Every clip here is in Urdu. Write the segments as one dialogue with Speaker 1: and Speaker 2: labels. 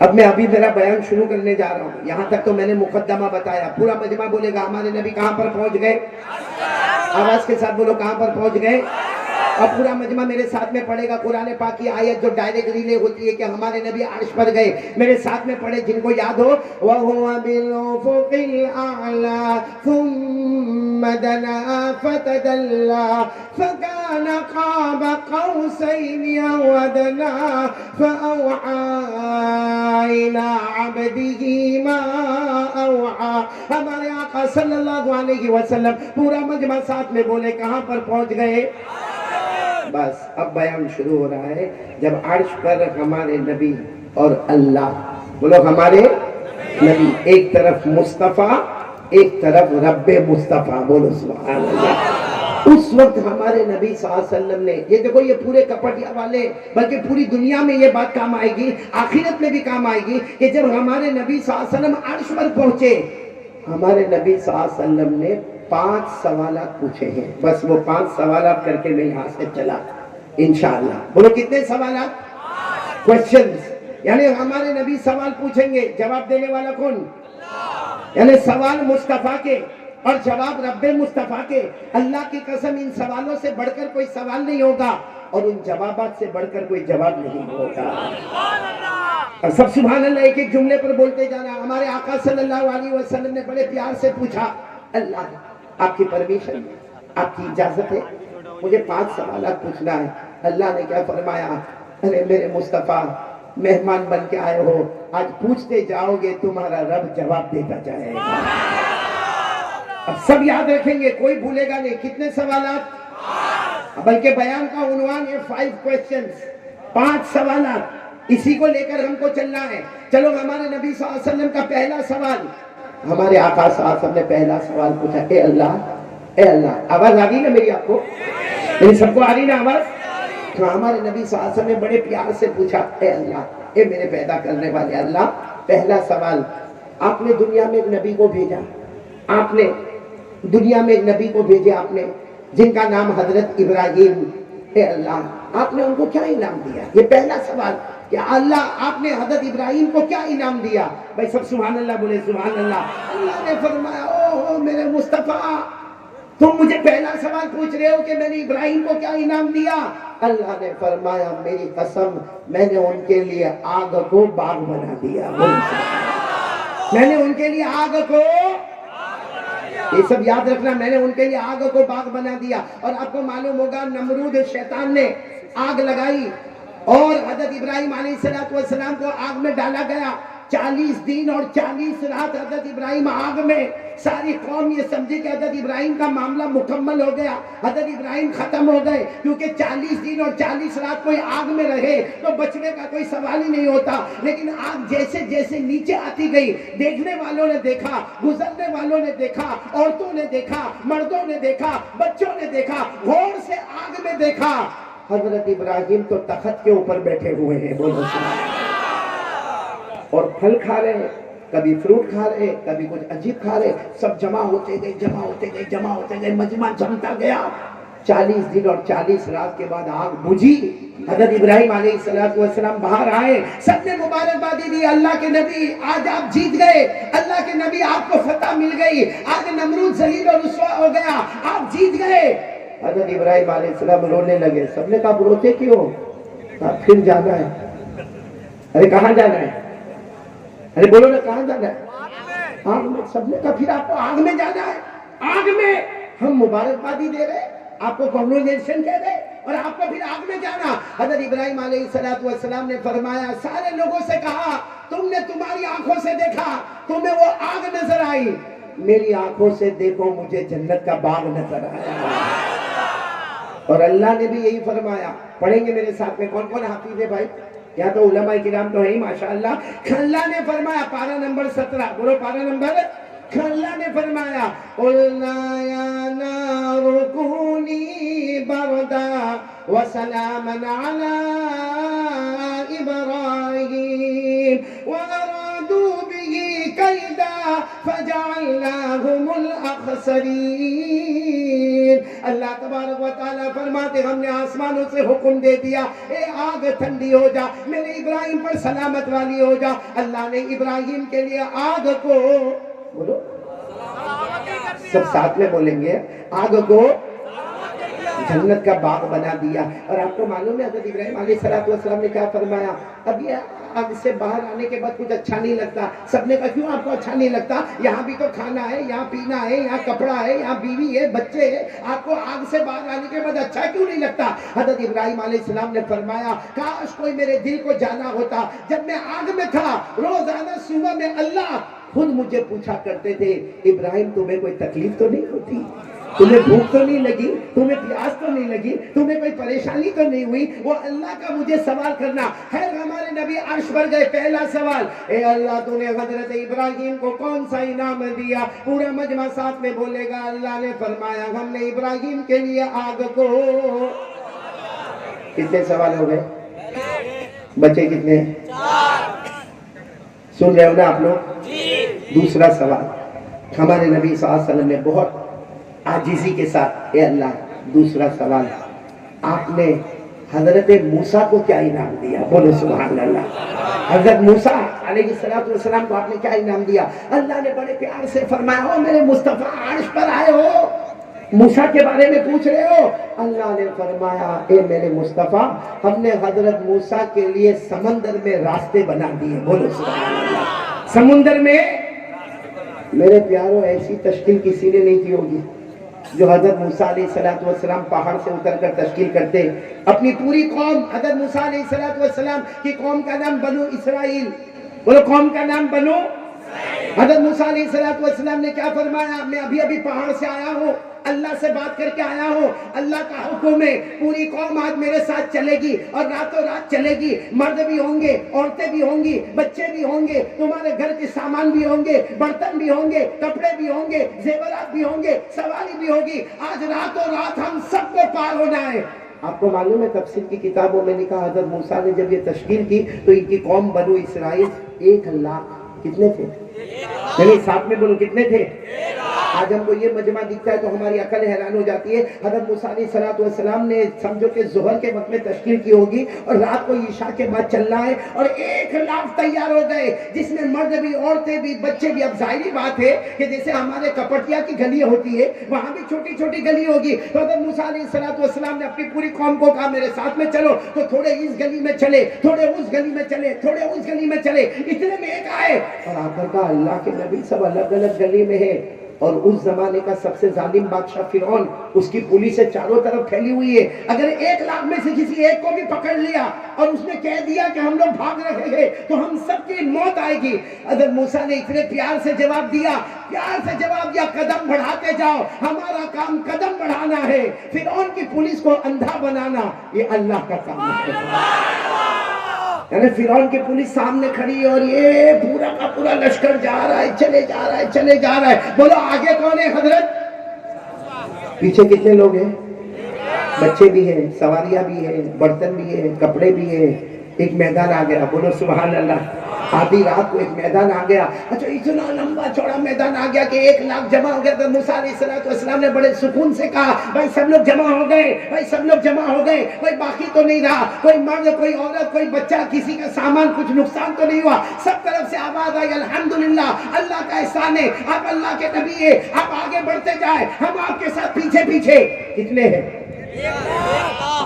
Speaker 1: اب میں ابھی میرا بیان شروع کرنے جا رہا ہوں. یہاں تک تو میں نے مقدمہ بتایا. پورا مجمع بولے گا ہمارے نبی کہاں پر پہنچ گئے؟ آواز کے ساتھ بولو, کہاں پر پہنچ گئے؟ اب پورا مجمع میرے ساتھ میں پڑھے گا قرآن پاک کی آیت جو ڈائریکٹ ریلے ہوتی ہے کہ ہمارے نبی عرش پر گئے. میرے ساتھ میں پڑھے جن کو یاد ہو. وَهُوَ بِالْأُفُقِ الْأَعْلَى ثُمَّ دَنَا فَتَدَلَّى فَكَانَ قَابَ قَوْسَيْنِ أَوْ أَدْنَىٰ فَأَوْحَىٰ إِلَىٰ عَبْدِهِ مَا أَوْحَىٰ. ہمارے آقا صلی اللہ علیہ وسلم پورا مجمع ساتھ میں بولے کہاں پر پہنچ گئے؟ بس اب بیان شروع ہو رہا ہے. جب عرش پر ہمارے نبی اور اللہ, بولو ہمارے نبی, ایک طرف مصطفیٰ ایک طرف رب مصطفیٰ, بولو سبحان اللہ. اس وقت ہمارے نبی صلی اللہ علیہ وسلم نے, یہ دیکھو یہ پورے کپٹیا والے بلکہ پوری دنیا میں یہ بات کام آئے گی, آخرت میں بھی کام آئے گی کہ جب ہمارے نبی صلی اللہ علیہ وسلم عرش پر پہنچے, ہمارے نبی صلی اللہ علیہ وسلم نے 5 سوالات پوچھے ہیں. بس وہ 5 سوالات کر کے میں یہاں سے چلا انشاءاللہ. بولو کتنے سوالات؟ کوشچنز. یعنی ہمارے نبی سوال پوچھیں گے, جواب دینے والا کون؟ یعنی سوال مصطفیٰ کے اور جواب رب مصطفیٰ کے. اللہ کی قسم ان سوالوں سے بڑھ کر کوئی سوال نہیں ہوگا اور ان جوابات سے بڑھ کر کوئی جواب نہیں ہوگا. اور سب سبحان اللہ ایک ایک جملے پر بولتے جانا. ہمارے آقا صلی اللہ علیہ وسلم نے بڑے پیار سے پوچھا, اللہ آپ کی پرمیشن, آپ کی اجازت ہے, مجھے 5 سوالات پوچھنا ہے. اللہ نے کیا فرمایا؟ ارے میرے مصطفیٰ مہمان بن کے آئے ہو, آج پوچھتے جاؤ گے تمہارا رب جواب دیتا جائے گا. اب سب یاد رکھیں گے, کوئی بھولے گا نہیں. کتنے سوالات؟ بلکہ بیان کا عنوان ہے 5 questions, 5 سوالات. اسی کو لے کر ہم کو چلنا ہے. چلو ہمارے نبی صلی اللہ علیہ وسلم کا پہلا سوال, ہمارے آقا صلی اللہ علیہ وسلم نے پہلا سوال پوچھا, اے اللہ. آواز آ رہی نا میری آپ کو؟ میری سب کو آ رہی نا آواز؟ تو ہمارے نبی صلی اللہ علیہ وسلم نے بڑے پیار سے پوچھا, اے اللہ, اے میرے پیدا کرنے والے اللہ, پہلا سوال, آپ نے دنیا میں ایک نبی کو بھیجا, آپ نے دنیا میں ایک نبی کو بھیجا آپ نے جن کا نام حضرت ابراہیم. اے اللہ آپ نے ان کو کیا انعام دیا؟ یہ پہلا سوال کہ اللہ آپ نے حضرت ابراہیم کو کیا انعام دیا؟ بھائی سب سبحان اللہ بولے, سبحان اللہ. اللہ نے فرمایا, اوہ میرے مصطفیٰ, تم مجھے پہلا سوال پوچھ رہے ہو کہ میں نے ابراہیم کو کیا انعام دیا؟ اللہ نے فرمایا, میری قسم میں نے ان کے لیے آگ کو باغ بنا دیا. میں نے ان کے لیے آگ کو, یہ سب یاد رکھنا, میں نے ان کے لیے آگ کو باغ بنا دیا. اور آپ کو معلوم ہوگا نمرود شیطان نے آگ لگائی اور حضرت ابراہیم علیہ السلام کو آگ میں ڈالا گیا. 40 دن اور 40 رات حضرت ابراہیم آگ میں. ساری قوم یہ سمجھی کہ حضرت ابراہیم کا معاملہ مکمل ہو گیا, حضرت ابراہیم ختم ہو گئے, کیونکہ 40 دن اور 40 رات کوئی آگ میں رہے تو بچنے کا کوئی سوال ہی نہیں ہوتا. لیکن آگ جیسے جیسے نیچے آتی گئی, دیکھنے والوں نے دیکھا, گزرنے والوں نے دیکھا, عورتوں نے دیکھا, مردوں نے دیکھا, بچوں نے دیکھا, غور سے آگ میں دیکھا, حضرت ابراہیم تو تخت کے اوپر بیٹھے ہوئے ہیں. بولو اور پھل کھا رہے ہیں, کبھی فروٹ کھا رہے ہیں, کبھی کچھ عجیب کھا رہے, سب جمع ہوتے گئے, مجمع جمتا گیا. 40 دن اور 40 رات کے بعد آگ بجھی. حضرت ابراہیم علیہ السلام باہر آئے, سب نے مبارکبادی دی, اللہ کے نبی آج آپ جیت گئے, اللہ کے نبی آپ کو فتح مل گئی, آج نمرود ذلیل اور رسوا ہو گیا, آپ جیت گئے. حضرت ابراہیم علیہ السلام رونے لگے. سب نے کہا روتے کیوں؟ پھر جانا ہے. ارے کہاں جانا ہے؟ ارے بولو نا کہاں جانا ہے؟ آگ میں. سب نے کہا پھر آپ کو آگ میں جانا ہے. آگ میں ہم مبارکبادی دے رہے, آپ کو کنگریچولیشن کہہ رہے اور آپ کو پھر آگ میں جانا. حضرت ابراہیم علیہ السلام نے فرمایا, سارے لوگوں سے کہا تم نے تمہاری آنکھوں سے دیکھا, تمہیں وہ آگ نظر آئی, میری آنکھوں سے دیکھو مجھے جنت کا باغ نظر آیا. اور اللہ نے بھی یہی فرمایا. پڑھیں گے میرے ساتھ میں, کون کون حافظ ہے بھائی؟ یا تو علماء کرام تو ہے ہی ماشاءاللہ. اللہ نے فرمایا, پارہ نمبر 17, بولو پارہ نمبر. اللہ نے فرمایا, قُلْنَا يَا نَارُ كُونِي بَرْدًا وَسَلَامًا عَلَىٰ إِبْرَاهِيمَ وَأَرَادُوا بِهِ كَيْدًا فَجَعَلْنَاهُمُ الْأَخْسَرِينَ. اللہ تبارک و تعالیٰ فرماتے ہم نے آسمانوں سے حکم دے دیا اے آگ ٹھنڈی ہو جا، میرے ابراہیم پر سلامت والی ہو جا۔ اللہ نے ابراہیم کے لیے آگ کو، بولو سب ساتھ میں بولیں گے، آگ کو جنت کا باغ بنا دیا۔ اور آپ کو معلوم ہے حضرت ابراہیم علیہ السلام نے کیا فرمایا؟ اب یہ آگ سے باہر آنے کے بعد کچھ اچھا نہیں لگتا۔ سب نے کہا کیوں آپ کو اچھا نہیں لگتا؟ یہاں بھی تو کھانا ہے، یہاں پینا ہے، یہاں کپڑا ہے، یہاں بیوی ہے، بچے ہیں، آپ کو آگ سے باہر آنے کے بعد اچھا کیوں نہیں لگتا؟ حضرت ابراہیم علیہ السلام نے فرمایا کاش کوئی میرے دل کو جانا ہوتا۔ جب میں آگ میں تھا روزانہ صبح میں اللہ خود مجھے پوچھا کرتے تھے ابراہیم تمہیں کوئی تکلیف تو نہیں ہوتی؟ تمہیں بھوک تو نہیں لگی؟ تمہیں پیاس تو نہیں لگی؟ تمہیں کوئی پریشانی تو نہیں ہوئی؟ وہ اللہ کا مجھے سوال کرنا۔ خیر ہمارے نبی عرش پر گئے، پہلا سوال اے اللہ تو نے حضرت ابراہیم کو کون سا انعام دیا؟ پورا مجمع ساتھ میں بولے گا اللہ نے فرمایا ہم نے ابراہیم کے لیے آگ کو، کتنے سوال ہو گئے؟ بچے کتنے ہیں؟ سن رہے ہو نا آپ لوگ؟ دوسرا سوال ہمارے نبی صلی اللہ علیہ وسلم نے بہت عاجزی کے ساتھ، اے اللہ دوسرا سوال آپ نے حضرت موسیٰ کو کیا انعام دیا؟ بولو سبحان اللہ۔ حضرت موسیٰ علیہ السلام کو آپ نے کیا انعام دیا؟ اللہ نے بڑے پیار سے فرمایا ہو میرے مصطفیٰ عرش پر آئے ہو، موسیٰ کے بارے میں پوچھ رہے ہو؟ اللہ نے فرمایا اے میرے مصطفیٰ ہم نے حضرت موسیٰ کے لیے سمندر میں راستے بنا دیے۔ بولو سبحان اللہ۔ سمندر میں میرے پیاروں ایسی تشکیل کسی نے نہیں کی ہوگی جو حضرت موسیٰ علیہ السلام پہاڑ سے اتر کر تشکیل کرتے۔ اپنی پوری قوم، حضرت موسیٰ علیہ السلام کی قوم کا نام بنو اسرائیل، بولو قوم کا نام بنو۔ حضرت موسیٰ علیہ السلام نے کیا فرمایا؟ میں ابھی پہاڑ سے آیا ہوں، اللہ سے بات کر کے آیا ہوں، اللہ کا حکم ہے پوری قوم آج میرے ساتھ چلے گی اور راتوں رات چلے گی، مرد بھی ہوں گے، عورتیں بھی ہوں گی، بچے بھی ہوں گے، تمہارے گھر کے سامان بھی ہوں گے، برتن بھی ہوں گے، کپڑے بھی ہوں گے، زیورات بھی ہوں گے، سواری بھی ہوگی، آج راتوں رات ہم سب کو پار ہونا ہے۔ آپ کو معلوم ہے تفسیر کی کتابوں میں لکھا حضرت موسیٰ نے جب یہ تشکیل کی تو ان کی قوم بنو اسرائیل 1,00,000 کتنے تھے؟ یعنی ساتھ میں بولو کتنے تھے؟ آج ہم کو یہ مجمع دکھتا ہے تو ہماری عقل حیران ہو جاتی ہے۔ حضرت موسیٰ علیہ السلام نے سمجھو کہ ظہر کے وقت میں تشکیل کی ہوگی اور رات کو عشاء کے بعد چلنا ہے اور 1,00,000 تیار ہو گئے، جس میں مرد بھی، عورتیں بھی، بچے بھی۔ اب ظاہری بات ہے کہ جیسے ہمارے کپٹیا کی گلی ہوتی ہے وہاں بھی چھوٹی چھوٹی گلی ہوگی، تو حضرت موسیٰ علیہ السلام نے اپنی پوری قوم کو کہا میرے ساتھ میں چلو، تو تھوڑے اس گلی میں چلے، تھوڑے اس گلی میں چلے، تھوڑے اس گلی میں چلے، اتنے میں ایک آئے اور آ کر کہا اللہ کے نبی سب الگ الگ گلی میں ہے، اور اس زمانے کا سب سے ظالم بادشاہ فرعون، اس کی پولیس چاروں طرف پھیلی ہوئی ہے، اگر 1,00,000 میں سے کسی ایک کو بھی پکڑ لیا اور اس نے کہہ دیا کہ ہم لوگ بھاگ رہے ہیں تو ہم سب کی موت آئے گی۔ حضرت موسیٰ نے اتنے پیار سے جواب دیا، قدم بڑھاتے جاؤ، ہمارا کام قدم بڑھانا ہے، فرعون کی پولیس کو اندھا بنانا یہ اللہ کا کام ہے۔ یعنی فرعون کی پولیس سامنے کھڑی ہے اور یہ پورا کا پورا لشکر جا رہا ہے، چلے جا رہا ہے، چلے جا رہا ہے۔ بولو آگے کون ہے حضرت؟ پیچھے کتنے لوگ ہیں؟ بچے بھی ہیں، سواریاں بھی ہیں، برتن بھی ہیں، کپڑے بھی ہیں۔ ایک میدان آ گیا، بولو سبحان اللہ۔ آدھی رات کو ایک میدان آ گیا، اچھا اتنا لمبا چوڑا میدان آ گیا کہ 1,00,000 جمع ہو گیا۔ تو موسیٰ علیہ السلام نے بڑے سکون سے کہا بھائی سب لوگ جمع ہو گئے، بھائی سب لوگ جمع ہو گئے، کوئی باقی تو نہیں رہا، کوئی مرد، کوئی عورت، کوئی بچہ، کسی کا سامان کچھ نقصان تو نہیں ہوا۔ سب طرف سے آواز آئی الحمدللہ، اللہ کا احسان ہے، آپ اللہ کے نبی ہیں، آپ آگے بڑھتے جائیں، ہم آپ کے ساتھ پیچھے پیچھے۔ کتنے ہیں؟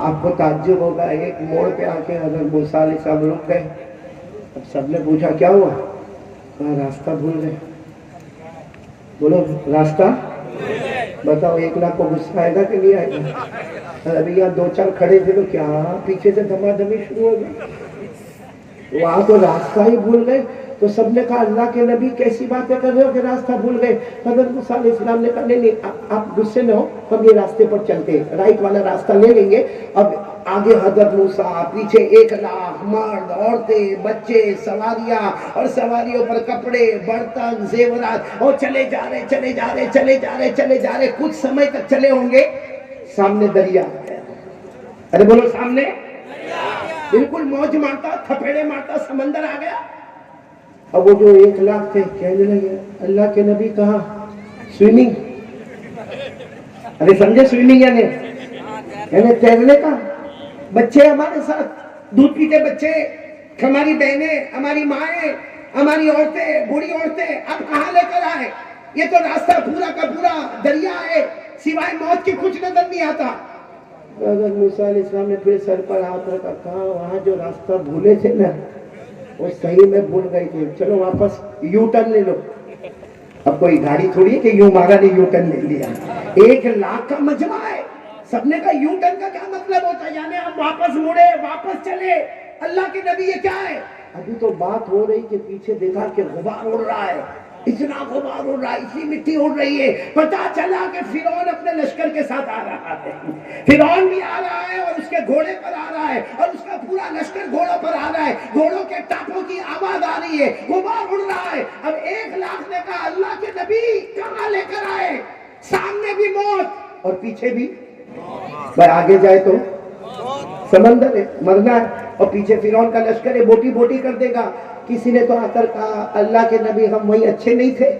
Speaker 1: آپ کو تعجب ہوگا، ایک موڑ پہ آ کے حضرت موسیٰ علیہ السلام رک گئے۔ اب سب نے پوچھا کیا ہوا؟ کہا راستہ بھول گئے۔ بولو راستہ بتاؤ۔ 1,00,000 کو غصہ آئے گا کہ نہیں آئے گا؟ ابھی یہاں 2-4 کھڑے تھے تو کیا پیچھے سے دھما دھمی شروع ہو گئی، وہاں تو راستہ ہی بھول گئے۔ تو سب نے کہا اللہ کے نبی کیسی باتیں کر رہے ہو کہ راستہ بھول گئے؟ حضرت موسیٰ علیہ السلام نے کہا نہیں آپ غصے نہ ہو، ہم یہ راستے پر چلتے ہیں، رائٹ والا راستہ لے لیں گے۔ اب آگے حضرت موسیٰ، پیچھے 1,00,000 مرد، عورتیں، بچے، سواریاں، اور سواریوں پر کپڑے، برتن، زیورات، اور چلے جا رہے چلے جا رہے چلے جا رہے چلے جا رہے۔ کچھ سمے تک چلے ہوں گے، سامنے دریا آ گیا۔ ارے بولو سامنے بالکل موج مارتا، تھپیڑے مارتا سمندر آ گیا۔ اب وہ جو 1,00,000 تھے کہنے لگے اللہ کے نبی کہاں سوئمنگ؟ ارے سمجھے سوئمنگ یعنی تیرنے کا. بچے ہمارے ساتھ دودھ پیتے بچے، ہماری بہنیں، ہماری مائیں، ہماری عورتیں، بوڑھی عورتیں، اب کہاں لے کر آئے؟ یہ تو راستہ پورا کا پورا دریا ہے، سوائے موت کے کچھ نظر نہیں آتا. حضرت موسیٰ علیہ السلام نے پھر سر پر ہاتھ رکھا، کہا وہاں جو راستہ بھولے تھے نا وہ صحیح میں بھول گئی تھی، چلو واپس یو ٹرن لے لو. اب کوئی گاڑی تھوڑی ہے کہ یوں مارا نے یو ٹرن لے لیا، 1,00,000 کا مجمع ہے، سب نے کہا یو ٹرن کا کیا مطلب ہوتا ہے؟ یعنی ہم واپس مڑے، واپس چلے. اللہ کے نبی یہ کیا ہے؟ ابھی تو بات ہو رہی کہ پیچھے دیکھا کہ غبار اڑ رہا ہے، اتنا غبار اڑ رہا ہے، اتنی مٹی اڑ رہی ہے. پتا چلا کہ فرعون اپنے لشکر کے ساتھ آ رہا ہے، فرعون بھی آ رہا ہے اور اس کے گھوڑے پر آ رہا ہے اور اس کا پورا لشکر گھوڑوں پر آ رہا ہے، گھوڑوں کے ٹاپوں کی آواز آ رہی ہے، غبار اڑ رہا ہے. اب 1,00,000 نے کہا اللہ کے نبی کہاں لے کر آئے؟ سامنے بھی موت اور پیچھے بھی. بھائی آگے جائے تو سمندر ہے، مرنا ہے، اور پیچھے فرعون کا لشکر ہے، بوٹی بوٹی کر دے گا. کسی نے تو آ کر کہا اللہ کے نبی ہم وہی اچھے نہیں تھے،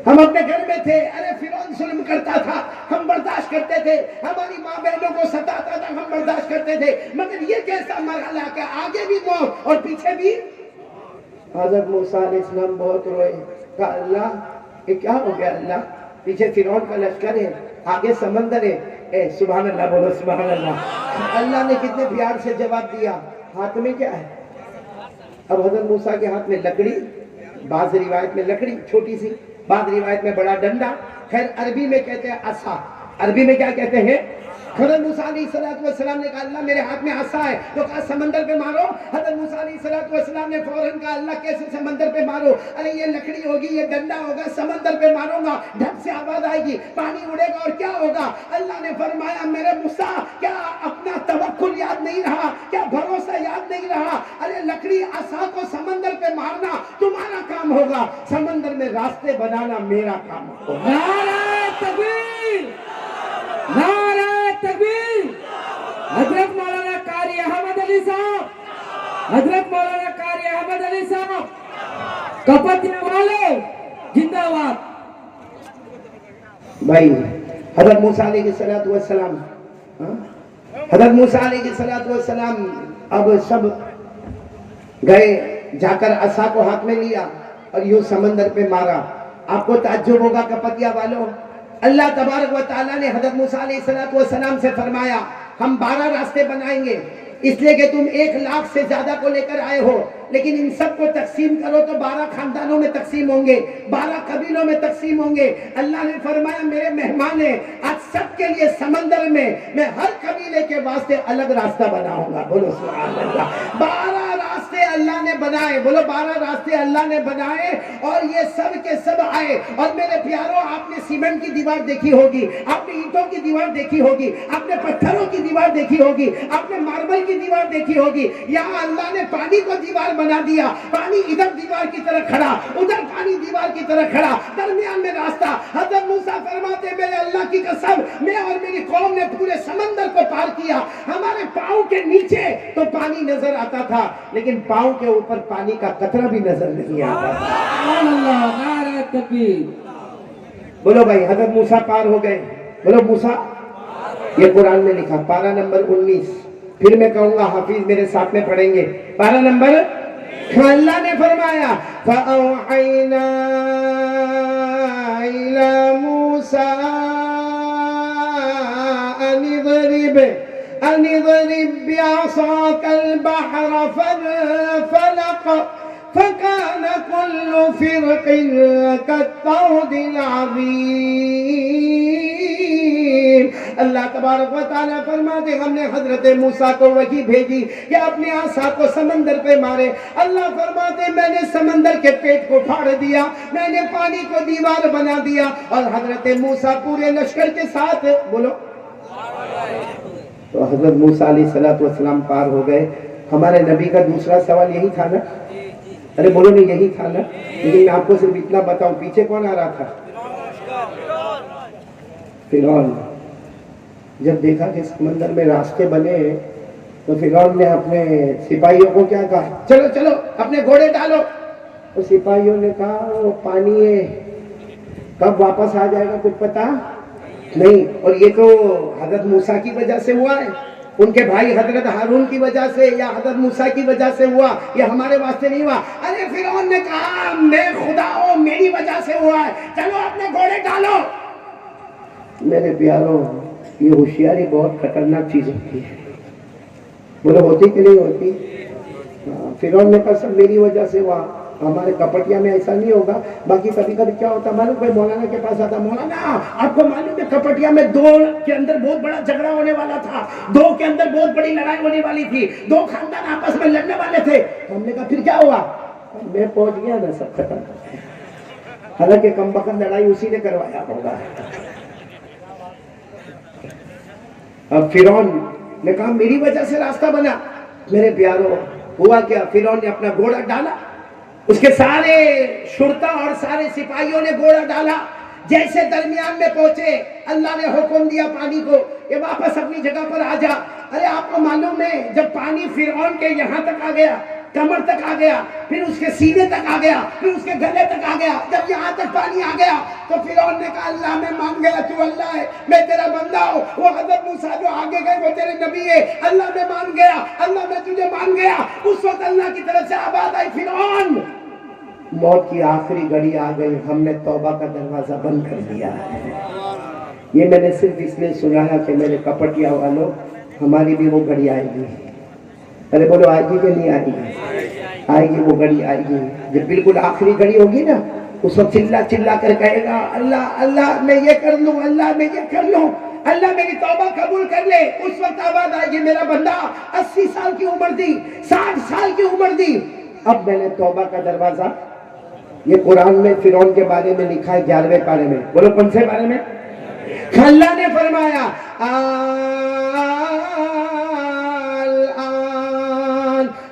Speaker 1: ہم اپنے گھر میں تھے. ارے فرعون ظلم کرتا تھا، ہم برداشت کرتے تھے، ہماری ماں بہنوں کو ستاتا تھا، ہم برداشت کرتے تھے، مگر یہ کیسا مرحلہ کہ آگے بھی موت اور پیچھے بھی. حضرت موسیٰ علیہ السلام بہت روئے، کہا اللہ یہ کیا ہو گیا؟ اللہ پیچھے فرعون کا لشکر ہے، آگے سمندر ہے. اے سبحان اللہ بولو سبحان اللہ. اللہ نے کتنے پیار سے جواب دیا، ہاتھ میں کیا ہے؟ اب حضرت موسیٰ کے ہاتھ میں لکڑی، بعض روایت میں لکڑی چھوٹی سی، بعض روایت میں بڑا ڈنڈا، خیر عربی میں کہتے ہیں عصا. عربی میں کیا کہتے ہیں؟ حضرت موسیٰ علیہ السلام نے کہا اللہ میرے ہاتھ میں عصا ہے، تو کہا سمندر پہ مارو. حضرت موسیٰ علیہ السلام نے فوراً کہا اللہ کیسے سمندر پہ مارو؟ ارے یہ لکڑی ہوگی، یہ ڈنڈا ہوگا، سمندر پہ ماروں گا ڈھک سے آواز آئے گی، پانی اڑے گا اور کیا ہوگا؟ اللہ نے فرمایا میرے موسیٰ کیا اپنا توکل یاد نہیں رہا؟ کیا بھروسہ یاد نہیں رہا؟ ارے لکڑی عصا کو سمندر پہ مارنا تمہارا کام ہوگا، سمندر میں راستے بنانا میرا کام ہوگا.
Speaker 2: نعرہ تکبیر، نعرہ تکبیر. حضرت مولانا قاری احمد علی صاحب، حضرت مولانا قاری احمد علی صاحب کپتیا والے زندہ باد.
Speaker 1: بھائی حضرت موسیٰ علیہ السلام، حضرت موسیٰ علیہ السلام اب سب گئے، جا کر عصا کو ہاتھ میں لیا اور یوں سمندر پہ مارا. آپ کو تعجب ہوگا کپتیا والوں، اللہ تبارک و تعالیٰ نے حضرت موسیٰ علیہ السلام سے فرمایا ہم 12 راستے بنائیں گے، اس لیے کہ تم 1,00,000 سے زیادہ کو لے کر آئے ہو، لیکن ان سب کو تقسیم کرو تو 12 خاندانوں میں تقسیم ہوں گے، 12 قبیلوں میں تقسیم ہوں گے. اللہ نے فرمایا میرے مہمان ہیں، آج سب کے لیے سمندر میں میں ہر قبیلے کے واسطے الگ راستہ بناؤں گا. بولو سبحان اللہ. 12 راستے اللہ نے بنائے، بولو 12 راستے اللہ نے بنائے، اور یہ سب کے سب آئے. اور میرے پیاروں آپ نے سیمنٹ کی دیوار دیکھی ہوگی، آپ نے اینٹوں کی دیوار دیکھی ہوگی، آپ نے پتھروں کی دیوار دیکھی ہوگی، آپ نے ماربل کی دیوار دیکھی ہوگی. یہاں اللہ نے پانی کو دیوار بنا دیا، پانی ادھر دیوار کی طرح کھڑا، ادھر پانی دیوار کی طرح کھڑا، درمیان میں راستہ. حضرت موسیٰ فرماتے میرے اللہ کی قسم میں اور میری قوم نے پورے سمندر کو پار کیا. ہمارے پاؤں کے نیچے تو پانی نظر آتا تھا، لیکن پاؤں کے اوپر پانی کا قطرہ بھی نظر نہیں آتا.
Speaker 2: سبحان اللہ. نعرہ تکبیر.
Speaker 1: بولو بھائی حضرت موسیٰ پار ہو گئے. بولو موسیٰ، یہ قرآن میں لکھا پارہ نمبر 19. پھر میں کہوں گا حافظ میرے ساتھ میں پڑھیں گے. پارہ نمبر، اللہ نے فرمایا فَأَوْحَيْنَا إِلَى مُوسَىٰ أَنِ اضْرِب بِّعَصَاكَ الْبَحْرَ فَانفَلَقَ فَكَانَ كُلُّ فِرْقٍ كَالطَّوْدِ الْعَظِيمِ. اللہ تبارک و تعالیٰ فرماتے ہم نے حضرت موسیٰ کو وحی بھیجی کہ اپنے عصا کو سمندر پہ مارے. اللہ فرماتے میں نے سمندر کے پیٹ کو پھاڑ دیا، میں نے پانی کو دیوار بنا دیا، اور حضرت موسیٰ پورے لشکر کے ساتھ بولو. تو حضرت موسیٰ علیہ السلام پار ہو گئے. ہمارے نبی کا دوسرا سوال یہی تھا نا؟ ارے بولو نہیں یہی تھا نا؟ لیکن میں آپ کو صرف اتنا بتاؤں پیچھے کون آ رہا تھا؟ فرعون. جب دیکھا کہ سمندر میں راستے بنے تو فرعون نے اپنے سپاہیوں کو کیا کہا؟ چلو چلو اپنے گھوڑے ڈالو. اور سپاہیوں نے کہا وہ پانی ہے کب واپس آ جائے گا کچھ پتا؟ نہیں، اور یہ تو حضرت موسیٰ کی وجہ سے ہوا ہے، ان کے بھائی حضرت ہارون کی وجہ سے یا حضرت موسیٰ کی وجہ سے ہوا، یہ ہمارے واسطے نہیں ہوا۔ ارے فرعون نے کہا میں خدا ہوں، میری وجہ سے ہوا ہے، چلو اپنے گھوڑے ڈالو۔ میرے پیاروں، یہ ہوشیاری بہت خطرناک چیز ہوتی ہے، بولے ہوتی کہ نہیں ہوتی؟ فرعون نے کہا سب میری وجہ سے ہوا، ہمارے کپٹیا میں ایسا نہیں ہوگا۔ باقی کبھی کبھی کیا ہوتا معلوم، کوئی مولانا کے پاس آتا، مولانا آپ کو معلوم ہے کپٹیا میں دو کے اندر بہت بڑا جھگڑا ہونے والا تھا، دو کے اندر بہت بڑی لڑائی ہونے والی تھی، دو خاندان آپس میں لڑنے والے تھے۔ ہم نے کہا پھر کیا ہوا؟ میں پہنچ گیا نا، سب ختم۔ حالانکہ کم بخت لڑائی اسی نے کروایا ہوگا۔ اب فرعون نے کہا میری وجہ سے راستہ بنا۔ میرے پیاروں، ہوا کیا؟ فرعون نے اپنا گھوڑا ڈالا، اس کے سارے شرطا اور سارے سپاہیوں نے گھوڑا ڈالا، جیسے درمیان میں پہنچے اللہ نے حکم دیا پانی کو کہ واپس اپنی جگہ پر آ جا۔ ارے آپ کو معلوم ہے جب پانی فرعون کے یہاں تک آ گیا، کمر تک آ گیا، پھر اس کے سینے تک آ گیا، پھر اس کے گلے تک آ گیا، جب یہاں تک پانی آ گیا تو فرعون نے کہا اللہ میں مان گیا تو اللہ ہے، میں تیرا بندہ ہوں۔ وہ حضرت موسیٰ جو آگے گئے وہ تیرے نبی ہے، اللہ میں مان گیا، اللہ میں تجھے مان گیا۔ اس وقت اللہ کی طرف سے آواز آئی فرعون موت کی آخری گھڑی آ گئی، ہم نے توبہ کا دروازہ بند کر دیا ہے۔ یہ میں نے صرف اس لیے سنایا کہ میرے کپٹیا والوں، ہماری بھی وہ گھڑی آئے گی۔ ارے بولو آئے گی کہ نہیں آئے گی؟ آئے گی، وہ گھڑی آئے گی جب بالکل آخری گھڑی ہوگی نا، اس وقت چلا چلا کر کہے گا اللہ اللہ میں یہ کر لوں، اللہ میں یہ کر لوں، اللہ میری توبہ قبول کر لے۔ اس وقت آواز آئے گی میرا بندہ 80 سال کی عمر دی، 60 سال کی عمر دی، اب میں نے توبہ کا دروازہ۔ یہ قرآن میں فرعون کے بارے میں لکھا ہے 11ویں پارے میں، بولو کون سے بارے میں؟ اللہ نے فرمایا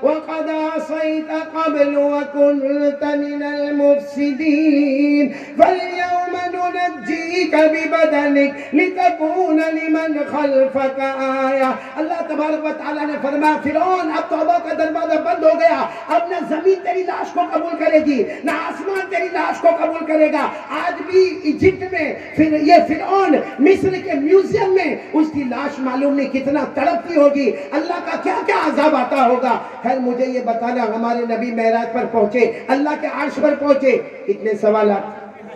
Speaker 1: وَقَدْ عَصَيْتَ قَبْلُ وَكُنْتَ مِنَ الْمُفْسِدِينَ فَالْيَوْمَ نُنَجِّيكَ بِبَدَنِكَ لِتَكُونَ لِمَنْ خَلْفَكَ آیَةً۔ اللہ تبارک و تعالیٰ نے فرمایا فرعون اب توبہ کا دروازہ بند ہو گیا، اب نہ زمین تیری لاش کو قبول کرے گی، نہ آسمان تیری لاش کو قبول کرے گا۔ آج بھی ایجپٹ میں یہ فرعون مصر کے میوزیم میں اس کی لاش معلوم نہیں کتنا تڑپتی ہوگی، اللہ کا کیا کیا عذاب آتا ہوگا۔ خیر مجھے یہ بتانا، ہمارے نبی معراج پر پہنچے، اللہ کے عرش پر پہنچے، کتنے سوالات